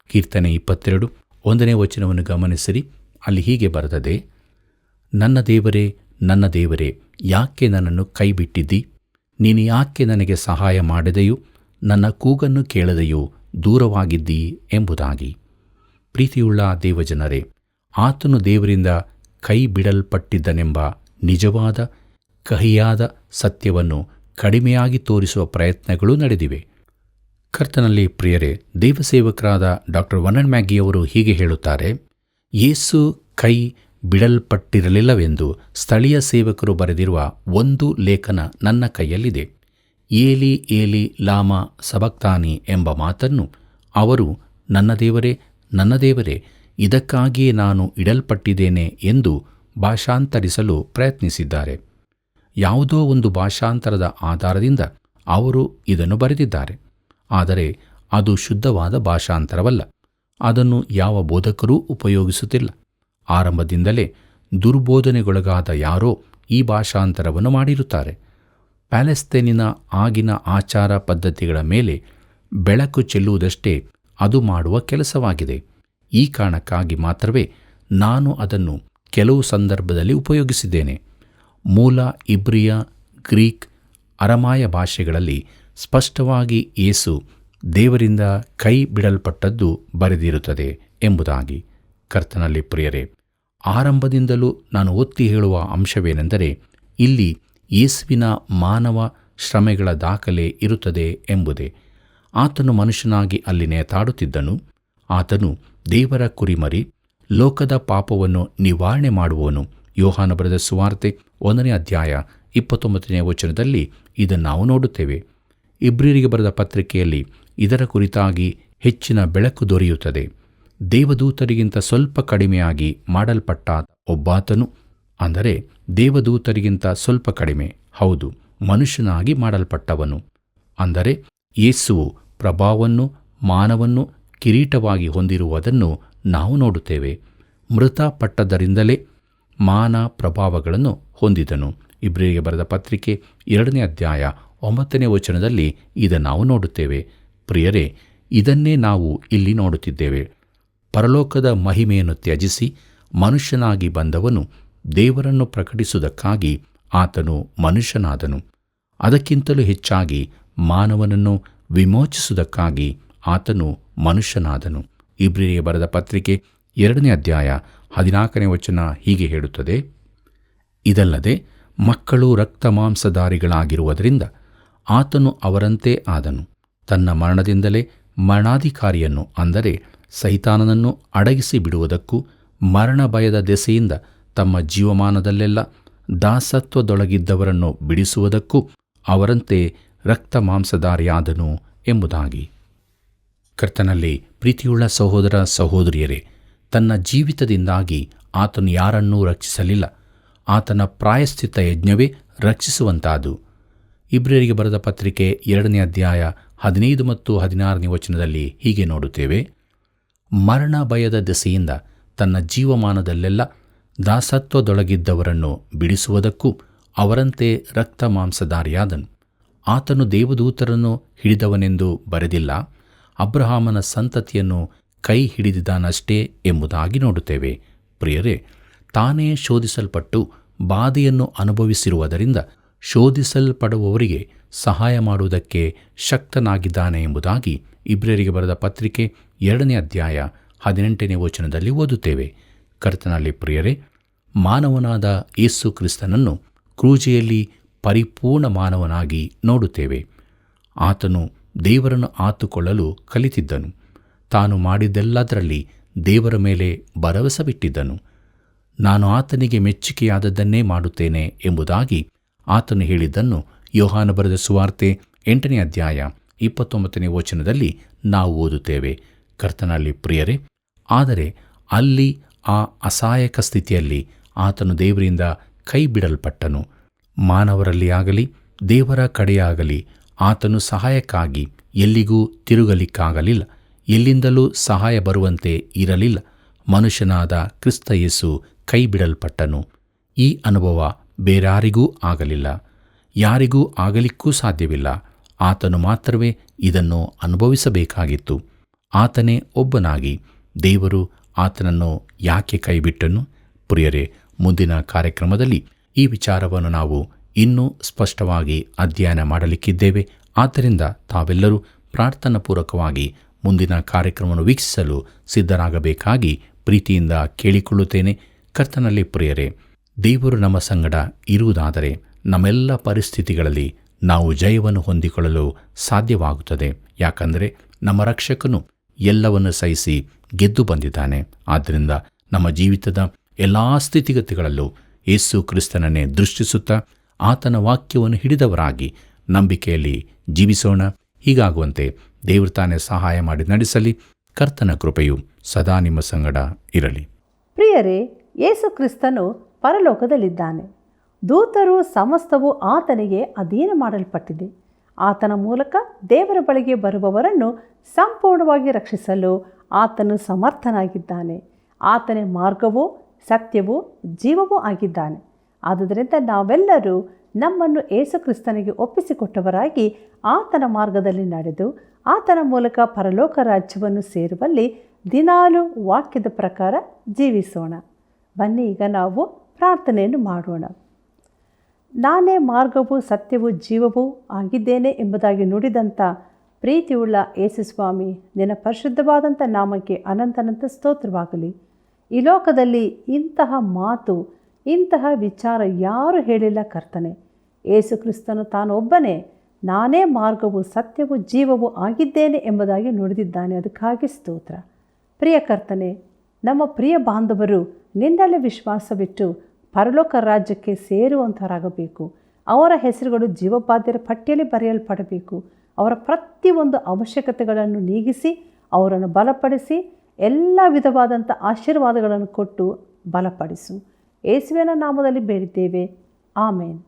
ಕೀರ್ತನೆ 22 1ನೇ ವಚನವನ್ನು ಗಮನಿಸಿರಿ. ಅಲ್ಲಿ ಹೀಗೆ ಬರೆದದೆ, ನನ್ನ ದೇವರೇ, ನನ್ನ ದೇವರೇ, ಯಾಕೆ ನನ್ನನ್ನು ಕೈಬಿಟ್ಟಿದ್ದಿ? ನೀನು ಯಾಕೆ ನನಗೆ ಸಹಾಯ ಮಾಡದೆಯೂ ನನ್ನ ಕೂಗನ್ನು ಕೇಳದೆಯೂ ದೂರವಾಗಿದ್ದೀ ಎಂಬುದಾಗಿ. ಪ್ರೀತಿಯುಳ್ಳ ದೇವಜನರೇ, ಆತನು ದೇವರಿಂದ ಕೈ ಬಿಡಲ್ಪಟ್ಟಿದ್ದನೆಂಬ ನಿಜವಾದ ಕಹಿಯಾದ ಸತ್ಯವನ್ನು ಕಡಿಮೆಯಾಗಿ ತೋರಿಸುವ ಪ್ರಯತ್ನಗಳು ನಡೆದಿವೆ. ಕರ್ತನಲ್ಲಿ ಪ್ರಿಯರೇ, ದೇವಸೇವಕರಾದ ಡಾಕ್ಟರ್ ವರ್ನನ್ ಮ್ಯಾಗಿಯವರು ಹೀಗೆ ಹೇಳುತ್ತಾರೆ. ಯೇಸು ಕೈ ಬಿಡಲ್ಪಟ್ಟಿರಲಿಲ್ಲವೆಂದು ಸ್ಥಳೀಯ ಸೇವಕರು ಬರೆದಿರುವ ಒಂದು ಲೇಖನ ನನ್ನ ಕೈಯಲ್ಲಿದೆ. ಏಲಿ ಏಲಿ ಲಾಮಾ ಸಬಕ್ತಾನಿ ಎಂಬ ಮಾತನ್ನು ಅವರು ನನ್ನ ದೇವರೇ, ನನ್ನ ದೇವರೇ, ಇದಕ್ಕಾಗಿಯೇ ನಾನು ಇಡಲ್ಪಟ್ಟಿದ್ದೇನೆ ಎಂದು ಭಾಷಾಂತರಿಸಲು ಪ್ರಯತ್ನಿಸಿದ್ದಾರೆ. ಯಾವುದೋ ಒಂದು ಭಾಷಾಂತರದ ಆಧಾರದಿಂದ ಅವರು ಇದನ್ನು ಬರೆದಿದ್ದಾರೆ. ಆದರೆ ಅದು ಶುದ್ಧವಾದ ಭಾಷಾಂತರವಲ್ಲ. ಅದನ್ನು ಯಾವ ಬೋಧಕರೂ ಉಪಯೋಗಿಸುತ್ತಿಲ್ಲ. ಆರಂಭದಿಂದಲೇ ದುರ್ಬೋಧನೆಗೊಳಗಾದ ಯಾರೋ ಈ ಭಾಷಾಂತರವನ್ನು ಮಾಡಿರುತ್ತಾರೆ. ಪ್ಯಾಲೆಸ್ತೇನಿನ ಆಗಿನ ಆಚಾರ ಪದ್ಧತಿಗಳ ಮೇಲೆ ಬೆಳಕು ಚೆಲ್ಲುವುದಷ್ಟೇ ಅದು ಮಾಡುವ ಕೆಲಸವಾಗಿದೆ. ಈ ಕಾರಣಕ್ಕಾಗಿ ಮಾತ್ರವೇ ನಾನು ಅದನ್ನು ಕೆಲವು ಸಂದರ್ಭದಲ್ಲಿ ಉಪಯೋಗಿಸಿದ್ದೇನೆ. ಮೂಲ ಇಬ್ರಿಯ, ಗ್ರೀಕ್, ಅರಮಾಯ ಭಾಷೆಗಳಲ್ಲಿ ಸ್ಪಷ್ಟವಾಗಿ ಯೇಸು ದೇವರಿಂದ ಕೈ ಬಿಡಲ್ಪಟ್ಟದ್ದು ಬರೆದಿರುತ್ತದೆ ಎಂಬುದಾಗಿ. ಕರ್ತನಲ್ಲಿ ಪ್ರಿಯರೇ, ಆರಂಭದಿಂದಲೂ ನಾನು ಒತ್ತಿ ಹೇಳುವ ಅಂಶವೇನೆಂದರೆ ಇಲ್ಲಿ ಯೇಸುವಿನ ಮಾನವ ಶ್ರಮೆಗಳ ದಾಖಲೆ ಇರುತ್ತದೆ ಎಂಬುದೇ. ಆತನು ಮನುಷ್ಯನಾಗಿ ಅಲ್ಲಿ ನೇತಾಡುತ್ತಿದ್ದನು. ಆತನು ದೇವರ ಕುರಿಮರಿ, ಲೋಕದ ಪಾಪವನ್ನು ನಿವಾರಣೆ ಮಾಡುವವನು. ಯೋಹಾನ ಬರೆದ ಸುವಾರ್ತೆ 1ನೇ ಅಧ್ಯಾಯ 29ನೇ ವಚನದಲ್ಲಿ ಇದನ್ನು ನಾವು ನೋಡುತ್ತೇವೆ. ಇಬ್ರಿಯರಿಗೆ ಬರೆದ ಪತ್ರಿಕೆಯಲ್ಲಿ ಇದರ ಕುರಿತಾಗಿ ಹೆಚ್ಚಿನ ಬೆಳಕು ದೊರೆಯುತ್ತದೆ. ದೇವದೂತರಿಗಿಂತ ಸ್ವಲ್ಪ ಕಡಿಮೆಯಾಗಿ ಮಾಡಲ್ಪಟ್ಟ ಒಬ್ಬಾತನು, ಅಂದರೆ ದೇವದೂತರಿಗಿಂತ ಸ್ವಲ್ಪ ಕಡಿಮೆ, ಹೌದು, ಮನುಷ್ಯನಾಗಿ ಮಾಡಲ್ಪಟ್ಟವನು, ಅಂದರೆ ಯೇಸುವು ಪ್ರಭಾವವನ್ನು, ಮಾನವನ್ನು ಕಿರೀಟವಾಗಿ ಹೊಂದಿರುವುದನ್ನು ನಾವು ನೋಡುತ್ತೇವೆ. ಮೃತಪಟ್ಟದರಿಂದಲೇ ಮಾನ ಪ್ರಭಾವಗಳನ್ನು ಹೊಂದಿದನು. ಇಬ್ರಿಯರಿಗೆ ಬರೆದ ಪತ್ರಿಕೆ 2ನೇ ಅಧ್ಯಾಯ 9ನೇ ವಚನದಲ್ಲಿ ಇದನ್ನು ನಾವು ನೋಡುತ್ತೇವೆ. ಪ್ರಿಯರೇ, ಇದನ್ನೇ ನಾವು ಇಲ್ಲಿ ನೋಡುತ್ತಿದ್ದೇವೆ. ಪರಲೋಕದ ಮಹಿಮೆಯನ್ನು ತ್ಯಜಿಸಿ ಮನುಷ್ಯನಾಗಿ ಬಂದವನು ದೇವರನ್ನು ಪ್ರಕಟಿಸುವುದಕ್ಕಾಗಿ ಆತನು ಮನುಷ್ಯನಾದನು. ಅದಕ್ಕಿಂತಲೂ ಹೆಚ್ಚಾಗಿ ಮಾನವನನ್ನು ವಿಮೋಚಿಸುವುದಕ್ಕಾಗಿ ಆತನು ಮನುಷ್ಯನಾದನು. ಇಬ್ರಿಯರಿಗೆ ಬರೆದ ಪತ್ರಿಕೆ 2ನೇ ಅಧ್ಯಾಯ 14ನೇ ವಚನ ಹೀಗೆ ಹೇಳುತ್ತದೆ: ಇದಲ್ಲದೆ ಮಕ್ಕಳು ರಕ್ತ ಮಾಂಸಧಾರಿಗಳಾಗಿರುವುದರಿಂದ ಆತನು ಅವರಂತೆ ಆದನು. ತನ್ನ ಮರಣದಿಂದಲೇ ಮರಣಾಧಿಕಾರಿಯನ್ನು, ಅಂದರೆ ಸೈತಾನನನ್ನು ಅಡಗಿಸಿ ಬಿಡುವುದಕ್ಕೂ ಮರಣ ಭಯದ ದೆಸೆಯಿಂದ ತಮ್ಮ ಜೀವಮಾನದಲ್ಲೆಲ್ಲ ದಾಸತ್ವದೊಳಗಿದ್ದವರನ್ನು ಬಿಡಿಸುವುದಕ್ಕೂ ಅವರಂತೆ ರಕ್ತ ಮಾಂಸಧಾರಿಯಾದನು ಎಂಬುದಾಗಿ. ಕರ್ತನಲ್ಲಿ ಪ್ರೀತಿಯುಳ್ಳ ಸಹೋದರ ಸಹೋದರಿಯರೇ, ತನ್ನ ಜೀವಿತದಿಂದಾಗಿ ಆತನು ಯಾರನ್ನೂ ರಕ್ಷಿಸಲಿಲ್ಲ. ಆತನ ಪ್ರಾಯಶ್ಚಿತ್ತ ಯಜ್ಞವೇ ರಕ್ಷಿಸುವಂತಾದು. ಇಬ್ರಿಯರಿಗೆ ಬರೆದ ಪತ್ರಿಕೆ 2ನೇ ಅಧ್ಯಾಯ 15 ಮತ್ತು 16ನೇ ವಚನದಲ್ಲಿ ಹೀಗೆ ನೋಡುತ್ತೇವೆ: ಮರಣ ಭಯದ ದೆಸೆಯಿಂದ ತನ್ನ ಜೀವಮಾನದಲ್ಲೆಲ್ಲ ದಾಸತ್ವದೊಳಗಿದ್ದವರನ್ನು ಬಿಡಿಸುವುದಕ್ಕೂ ಅವರಂತೆ ರಕ್ತ ಮಾಂಸಧಾರಿಯಾದನು. ಆತನು ದೇವದೂತರನ್ನು ಹಿಡಿದವನೆಂದು ಬರೆದಿಲ್ಲ, ಅಬ್ರಹಾಮನ ಸಂತತಿಯನ್ನು ಕೈ ಹಿಡಿದಿದ್ದಾನಷ್ಟೇ ಎಂಬುದಾಗಿ ನೋಡುತ್ತೇವೆ. ಪ್ರಿಯರೇ, ತಾನೇ ಶೋಧಿಸಲ್ಪಟ್ಟು ಬಾಧೆಯನ್ನು ಅನುಭವಿಸಿರುವುದರಿಂದ ಶೋಧಿಸಲ್ಪಡುವವರಿಗೆ ಸಹಾಯ ಮಾಡುವುದಕ್ಕೆ ಶಕ್ತನಾಗಿದ್ದಾನೆ ಎಂಬುದಾಗಿ ಇಬ್ರಿಯರಿಗೆ ಬರೆದ ಪತ್ರಿಕೆ 2ನೇ ಅಧ್ಯಾಯ 18ನೇ ವಚನದಲ್ಲಿ ಓದುತ್ತೇವೆ. ಕರ್ತನಲ್ಲಿ ಪ್ರಿಯರೇ, ಮಾನವನಾದ ಯೇಸು ಕ್ರಿಸ್ತನನ್ನು ಕ್ರೂಜೆಯಲ್ಲಿ ಪರಿಪೂರ್ಣ ಮಾನವನಾಗಿ ನೋಡುತ್ತೇವೆ. ಆತನು ದೇವರನ್ನು ಆತುಕೊಳ್ಳಲು ಕಲಿತಿದ್ದನು. ತಾನು ಮಾಡಿದ್ದೆಲ್ಲದರಲ್ಲಿ ದೇವರ ಮೇಲೆ ಭರವಸೆ ಬಿಟ್ಟಿದ್ದನು. ನಾನು ಆತನಿಗೆ ಮೆಚ್ಚುಗೆಯಾದದ್ದನ್ನೇ ಮಾಡುತ್ತೇನೆ ಎಂಬುದಾಗಿ ಆತನು ಹೇಳಿದ್ದನ್ನು ಯೋಹಾನ ಬರೆದ ಸುವಾರ್ತೆ 8ನೇ ಅಧ್ಯಾಯ 29ನೇ ವಚನದಲ್ಲಿ ನಾವು ಓದುತ್ತೇವೆ. ಕರ್ತನಲ್ಲಿ ಪ್ರಿಯರೇ, ಆದರೆ ಅಲ್ಲಿ ಆ ಅಸಹಾಯಕ ಸ್ಥಿತಿಯಲ್ಲಿ ಆತನು ದೇವರಿಂದ ಕೈ ಬಿಡಲ್ಪಟ್ಟನು. ಮಾನವರಲ್ಲಿ ಆಗಲಿ ದೇವರ ಕಡೆಯಾಗಲಿ ಆತನು ಸಹಾಯಕ್ಕಾಗಿ ಎಲ್ಲಿಗೂ ತಿರುಗಲಿಕ್ಕಾಗಲಿಲ್ಲ. ಎಲ್ಲಿಂದಲೂ ಸಹಾಯ ಬರುವಂತೆ ಇರಲಿಲ್ಲ. ಮನುಷ್ಯನಾದ ಕ್ರಿಸ್ತ ಯೇಸು ಕೈ ಬಿಡಲ್ಪಟ್ಟನು. ಈ ಅನುಭವ ಬೇರಾರಿಗೂ ಆಗಲಿಲ್ಲ, ಯಾರಿಗೂ ಆಗಲಿಕ್ಕೂ ಸಾಧ್ಯವಿಲ್ಲ. ಆತನು ಮಾತ್ರವೇ ಇದನ್ನು ಅನುಭವಿಸಬೇಕಾಗಿತ್ತು. ಆತನೇ ಒಬ್ಬನಾಗಿ ದೇವರು ಆತನನ್ನು ಯಾಕೆ ಕೈಬಿಟ್ಟನು? ಪ್ರಿಯರೇ, ಮುಂದಿನ ಕಾರ್ಯಕ್ರಮದಲ್ಲಿ ಈ ವಿಚಾರವನ್ನು ನಾವು ಇನ್ನೂ ಸ್ಪಷ್ಟವಾಗಿ ಅಧ್ಯಯನ ಮಾಡಲಿಕ್ಕಿದ್ದೇವೆ. ಆದ್ದರಿಂದ ತಾವೆಲ್ಲರೂ ಪ್ರಾರ್ಥನಾಪೂರ್ವಕವಾಗಿ ಮುಂದಿನ ಕಾರ್ಯಕ್ರಮವನ್ನು ವೀಕ್ಷಿಸಲು ಸಿದ್ಧರಾಗಬೇಕಾಗಿ ಪ್ರೀತಿಯಿಂದ ಕೇಳಿಕೊಳ್ಳುತ್ತೇನೆ. ಕರ್ತನಲ್ಲಿ ಪ್ರಿಯರೇ, ದೇವರು ನಮ್ಮ ಸಂಗಡ ಇರುವುದಾದರೆ ನಮ್ಮೆಲ್ಲ ಪರಿಸ್ಥಿತಿಗಳಲ್ಲಿ ನಾವು ಜಯವನ್ನು ಹೊಂದಿಕೊಳ್ಳಲು ಸಾಧ್ಯವಾಗುತ್ತದೆ. ಯಾಕಂದರೆ ನಮ್ಮ ರಕ್ಷಕನು ಎಲ್ಲವನ್ನು ಸಹಿಸಿ ಗೆದ್ದು ಬಂದಿದ್ದಾನೆ. ಆದ್ದರಿಂದ ನಮ್ಮ ಜೀವಿತದ ಎಲ್ಲ ಸ್ಥಿತಿಗತಿಗಳಲ್ಲೂ ಯೇಸು ಕ್ರಿಸ್ತನನ್ನೇ ದೃಷ್ಟಿಸುತ್ತಾ ಆತನ ವಾಕ್ಯವನ್ನು ಹಿಡಿದವರಾಗಿ ನಂಬಿಕೆಯಲ್ಲಿ ಜೀವಿಸೋಣ. ಹೀಗಾಗುವಂತೆ ದೇವರು ತಾನೇ ಸಹಾಯ ಮಾಡಿ ನಡೆಸಲಿ. ಕರ್ತನ ಕೃಪೆಯು ಸದಾ ನಿಮ್ಮ ಸಂಗಡ ಇರಲಿ. ಪ್ರಿಯರೇ, ಯೇಸು ಕ್ರಿಸ್ತನು ಪರಲೋಕದಲ್ಲಿದ್ದಾನೆ. ದೂತರು ಸಮಸ್ತವು ಆತನಿಗೆ ಅಧೀನ ಮಾಡಲ್ಪಟ್ಟಿದೆ. ಆತನ ಮೂಲಕ ದೇವರ ಬಳಿಗೆ ಬರುವವರನ್ನು ಸಂಪೂರ್ಣವಾಗಿ ರಕ್ಷಿಸಲು ಆತನು ಸಮರ್ಥನಾಗಿದ್ದಾನೆ. ಆತನೇ ಮಾರ್ಗವೂ ಸತ್ಯವೂ ಜೀವವೂ ಆಗಿದ್ದಾನೆ. ಆದುದರಿಂದ ನಾವೆಲ್ಲರೂ ನಮ್ಮನ್ನು ಯೇಸು ಕ್ರಿಸ್ತನಿಗೆ ಒಪ್ಪಿಸಿಕೊಟ್ಟವರಾಗಿ ಆತನ ಮಾರ್ಗದಲ್ಲಿ ನಡೆದು ಆತನ ಮೂಲಕ ಪರಲೋಕ ರಾಜ್ಯವನ್ನು ಸೇರುವಲ್ಲಿ ದಿನಾಲೂ ವಾಕ್ಯದ ಪ್ರಕಾರ ಜೀವಿಸೋಣ. ಬನ್ನಿ ಈಗ ನಾವು ಪ್ರಾರ್ಥನೆಯನ್ನು ಮಾಡೋಣ. ನಾನೇ ಮಾರ್ಗವೂ ಸತ್ಯವೂ ಜೀವವೂ ಆಗಿದ್ದೇನೆ ಎಂಬುದಾಗಿ ನುಡಿದಂಥ ಪ್ರೀತಿಯುಳ್ಳ ಯೇಸು ಸ್ವಾಮಿ, ನಿನ್ನ ಪರಿಶುದ್ಧವಾದಂಥ ನಾಮಕ್ಕೆ ಅನಂತನಂತ ಸ್ತೋತ್ರವಾಗಲಿ. ಈ ಲೋಕದಲ್ಲಿ ಇಂತಹ ಮಾತು, ಇಂತಹ ವಿಚಾರ ಯಾರೂ ಹೇಳಿಲ್ಲ ಕರ್ತನೆ. ಯೇಸು ಕ್ರಿಸ್ತನು ತಾನೊಬ್ಬನೇ ನಾನೇ ಮಾರ್ಗವು ಸತ್ಯವೂ ಜೀವವೂ ಆಗಿದ್ದೇನೆ ಎಂಬುದಾಗಿ ನುಡಿದಿದ್ದಾನೆ. ಅದಕ್ಕಾಗಿ ಸ್ತೋತ್ರ. ಪ್ರಿಯ ಕರ್ತನೆ, ನಮ್ಮ ಪ್ರಿಯ ಬಾಂಧವರು ನಿನ್ನಲ್ಲಿ ವಿಶ್ವಾಸವಿಟ್ಟು ಪರಲೋಕ ರಾಜ್ಯಕ್ಕೆ ಸೇರುವಂಥವರಾಗಬೇಕು. ಅವರ ಹೆಸರುಗಳು ಜೀವಬಾಧ್ಯರ ಪಟ್ಟಿಯಲ್ಲಿ ಬರೆಯಲ್ಪಡಬೇಕು. ಅವರ ಪ್ರತಿಯೊಂದು ಅವಶ್ಯಕತೆಗಳನ್ನು ನೀಗಿಸಿ ಅವರನ್ನು ಬಲಪಡಿಸಿ ಎಲ್ಲ ವಿಧವಾದಂಥ ಆಶೀರ್ವಾದಗಳನ್ನು ಕೊಟ್ಟು ಬಲಪಡಿಸು. ಯೇಸುವಿನ ನಾಮದಲ್ಲಿ ಬೇಡಿದ್ದೇವೆ, ಆಮೇನ್.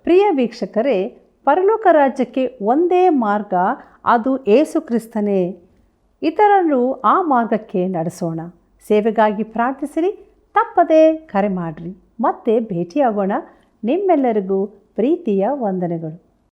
ಪ್ರಿಯ ವೀಕ್ಷಕರೇ, ಪರಲೋಕ ರಾಜ್ಯಕ್ಕೆ ಒಂದೇ ಮಾರ್ಗ, ಅದು ಯೇಸು ಕ್ರಿಸ್ತನೇ. ಇತರರು ಆ ಮಾರ್ಗಕ್ಕೆ ನಡೆಸೋಣ. ಸೇವೆಗಾಗಿ ಪ್ರಾರ್ಥಿಸಿರಿ, ತಪ್ಪದೇ ಕರೆ ಮಾಡಿರಿ. ಮತ್ತೆ ಭೇಟಿಯಾಗೋಣ. ನಿಮ್ಮೆಲ್ಲರಿಗೂ ಪ್ರೀತಿಯ ವಂದನೆಗಳು.